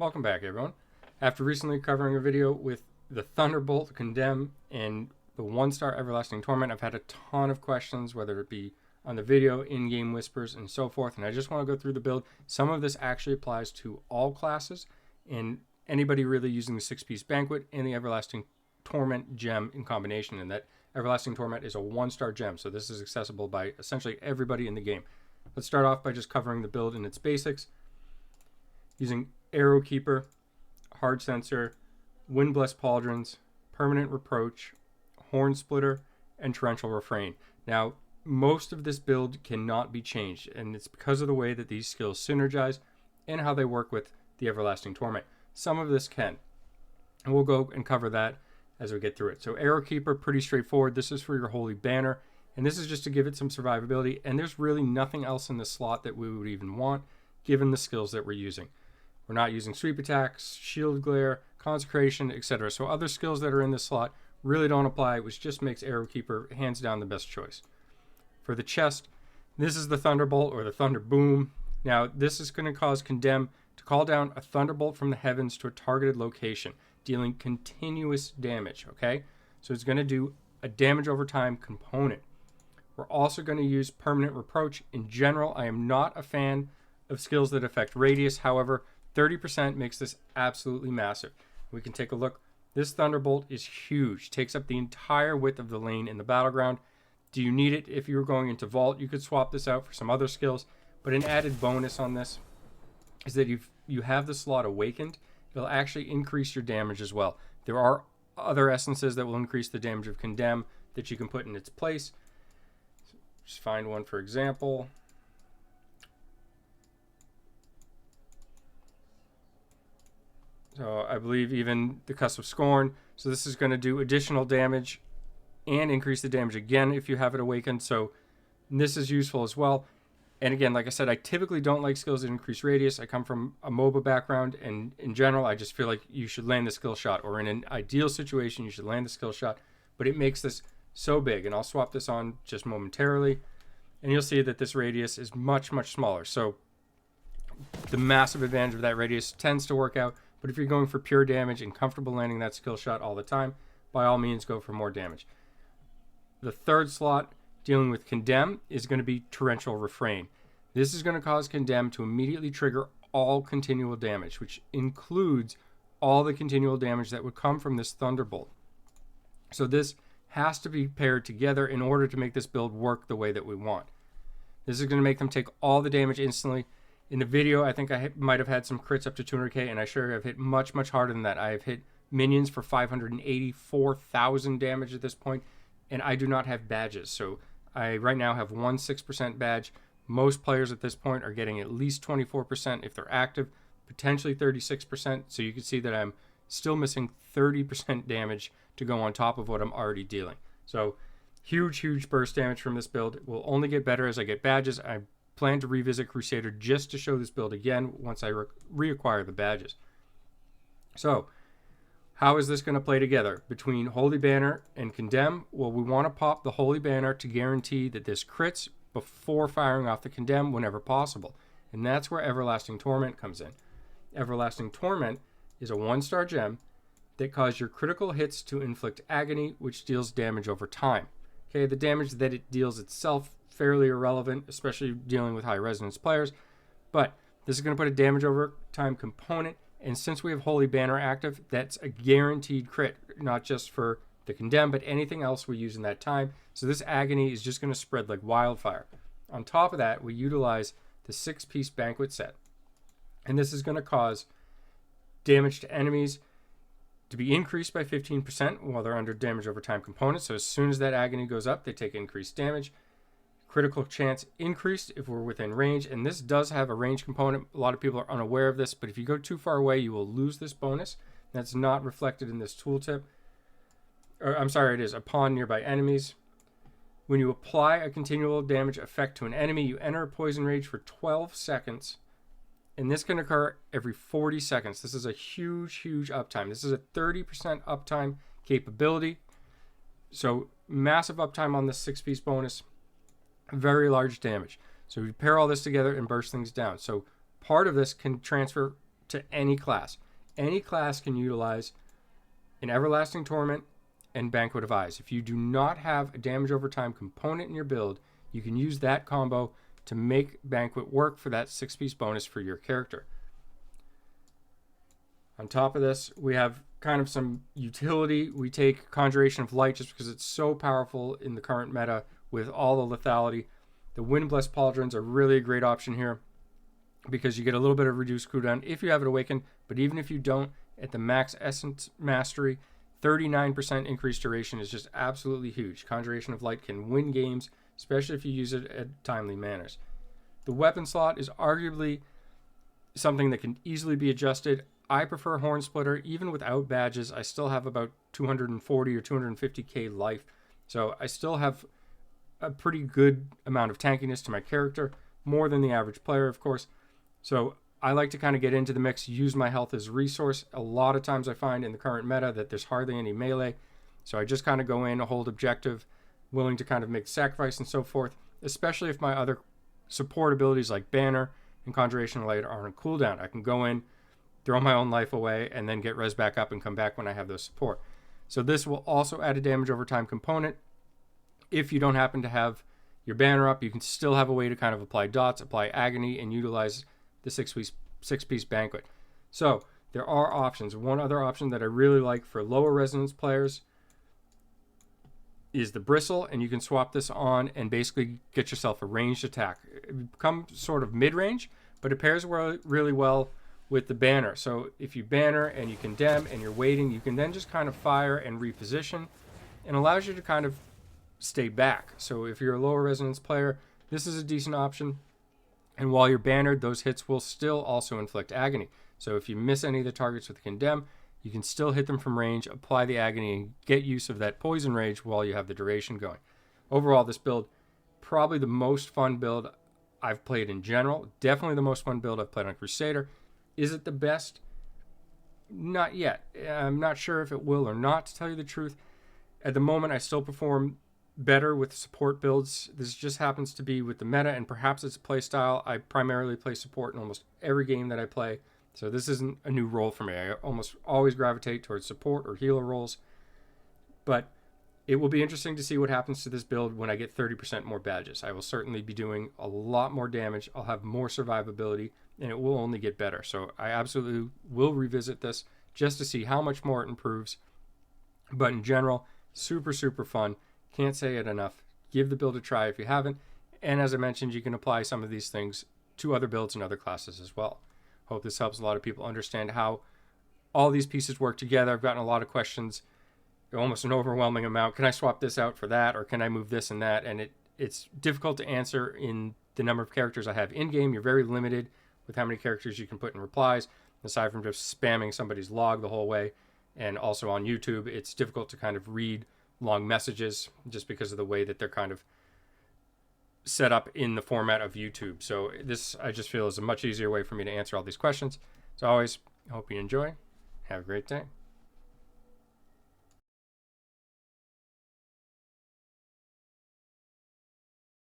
Welcome back, everyone. After recently covering a video with the Thunderbolt, Condemn, and the 1-star Everlasting Torment, I've had a ton of questions, whether it be on the video, in-game whispers, and so forth, and I just want to go through the build. Some of this actually applies to all classes, and anybody really using the 6-piece Banquet and the Everlasting Torment gem in combination, and that Everlasting Torment is a 1-star gem, so this is accessible by essentially everybody in the game. Let's start off by just covering the build in its basics. Using Arrow Keeper, Hard Sensor, Windblessed Pauldrons, Permanent Reproach, Horn Splitter, and Torrential Refrain. Now, most of this build cannot be changed, and it's because of the way that these skills synergize and how they work with the Everlasting Torment. Some of this can, and we'll go and cover that as we get through it. So Arrow Keeper, pretty straightforward. This is for your Holy Banner, and this is just to give it some survivability, and there's really nothing else in the slot that we would even want, given the skills that we're using. We're not using sweep attacks, shield glare, consecration, etc. So other skills that are in this slot really don't apply, which just makes Arrow Keeper hands down the best choice. For the chest, this is the Thunderbolt or the Thunder Boom. Now, this is going to cause Condemn to call down a Thunderbolt from the heavens to a targeted location, dealing continuous damage, okay? So it's going to do a damage over time component. We're also going to use Permanent Reproach. In general, I am not a fan of skills that affect radius. However, 30% makes this absolutely massive. We can take a look. This Thunderbolt is huge. Takes up the entire width of the lane in the battleground. Do you need it? If you were going into Vault, you could swap this out for some other skills. But an added bonus on this is that if you have the slot awakened, it'll actually increase your damage as well. There are other essences that will increase the damage of Condemn that you can put in its place. Just find one, for example. So I believe even the Cusp of Scorn. So this is going to do additional damage and increase the damage again if you have it awakened. So this is useful as well. And again, like I said, I typically don't like skills that increase radius. I come from a MOBA background, and in general, I just feel like you should land the skill shot, or in an ideal situation, you should land the skill shot. But it makes this so big, and I'll swap this on just momentarily, and you'll see that this radius is much, much smaller. So the massive advantage of that radius tends to work out. But if you're going for pure damage and comfortable landing that skill shot all the time, by all means go for more damage. The third slot, dealing with Condemn, is going to be Torrential Refrain. This is going to cause Condemn to immediately trigger all continual damage, which includes all the continual damage that would come from this Thunderbolt. So this has to be paired together in order to make this build work the way that we want. This is going to make them take all the damage instantly. In the video, I think I might have had some crits up to 200k, and I sure have hit much, much harder than that. I have hit minions for 584,000 damage at this point, and I do not have badges. So I right now have one 6% badge. Most players at this point are getting at least 24% if they're active, potentially 36%. So you can see that I'm still missing 30% damage to go on top of what I'm already dealing. So huge, huge burst damage from this build. It will only get better as I get badges. I plan to revisit Crusader just to show this build again once I reacquire the badges. So how is this going to play together between Holy Banner and Condemn? Well, we want to pop the Holy Banner to guarantee that this crits before firing off the Condemn whenever possible, and that's where Everlasting Torment comes in. Everlasting Torment is a 1-star gem that causes your critical hits to inflict agony, which deals damage over time. Okay, the damage that it deals itself fairly irrelevant, especially dealing with high resonance players, but this is going to put a damage over time component, and since we have Holy Banner active, that's a guaranteed crit, not just for the Condemn, but anything else we use in that time. So this agony is just going to spread like wildfire. On top of that, we utilize the 6-piece Banquet set, and this is going to cause damage to enemies to be increased by 15% while they're under damage over time component. So as soon as that agony goes up, they take increased damage. Critical chance increased if we're within range, and this does have a range component. A lot of people are unaware of this, but if you go too far away, you will lose this bonus. That's not reflected in this tooltip. Or, I'm sorry, it is upon nearby enemies. When you apply a continual damage effect to an enemy, you enter a poison rage for 12 seconds, and this can occur every 40 seconds. This is a huge, huge uptime. This is a 30% uptime capability. So massive uptime on this 6-piece bonus. Very large damage. So we pair all this together and burst things down. So part of this can transfer to any class. Any class can utilize an Everlasting Torment and Banquet of Eyes. If you do not have a damage over time component in your build, you can use that combo to make Banquet work for that 6-piece bonus for your character. On top of this, we have kind of some utility. We take Conjuration of Light just because it's so powerful in the current meta with all the lethality. The Windblessed Pauldrons are really a great option here because you get a little bit of reduced cooldown if you have it awakened, but even if you don't, at the max Essence Mastery, 39% increased duration is just absolutely huge. Conjuration of Light can win games, especially if you use it at timely manners. The weapon slot is arguably something that can easily be adjusted. I prefer Horn Splitter. Even without badges, I still have about 240 or 250k life. So I still have a pretty good amount of tankiness to my character, more than the average player, of course. So I like to kind of get into the mix, use my health as a resource. A lot of times I find in the current meta that there's hardly any melee. So I just kind of go in, hold objective, willing to kind of make sacrifice and so forth, especially if my other support abilities like Banner and Conjuration of Light are on cooldown. I can go in, throw my own life away, and then get res back up and come back when I have those support. So this will also add a damage over time component. If you don't happen to have your banner up, you can still have a way to kind of apply dots, apply agony, and utilize the six-piece Banquet. So there are options. One other option that I really like for lower resonance players is the Bristle, and you can swap this on and basically get yourself a ranged attack. It becomes sort of mid-range, but it pairs really well with the banner. So if you banner and you condemn and you're waiting, you can then just kind of fire and reposition, and allows you to kind of stay back. So if you're a lower resonance player, this is a decent option. And while you're bannered, those hits will still also inflict agony. So if you miss any of the targets with condemn, you can still hit them from range, apply the agony, and get use of that poison rage while you have the duration going. Overall, this build, probably the most fun build I've played in general. Definitely the most fun build I've played on Crusader. Is it the best? Not yet. I'm not sure if it will or not, to tell you the truth. At the moment, I still perform better with support builds. This just happens to be with the meta, and perhaps it's a play style. I primarily play support in almost every game that I play, so this isn't a new role for me. I almost always gravitate towards support or healer roles, but it will be interesting to see what happens to this build when I get 30% more badges. I will certainly be doing a lot more damage. I'll have more survivability, and it will only get better. So I absolutely will revisit this just to see how much more it improves. But in general, super, super fun. Can't say it enough. Give the build a try if you haven't. And as I mentioned, you can apply some of these things to other builds and other classes as well. Hope this helps a lot of people understand how all these pieces work together. I've gotten a lot of questions, almost an overwhelming amount. Can I swap this out for that? Or can I move this and that? And it's difficult to answer in the number of characters I have in-game. You're very limited with how many characters you can put in replies, aside from just spamming somebody's log the whole way. And also on YouTube, it's difficult to kind of read long messages just because of the way that they're kind of set up in the format of YouTube. So this, I just feel, is a much easier way for me to answer all these questions. As always, I hope you enjoy. Have a great day.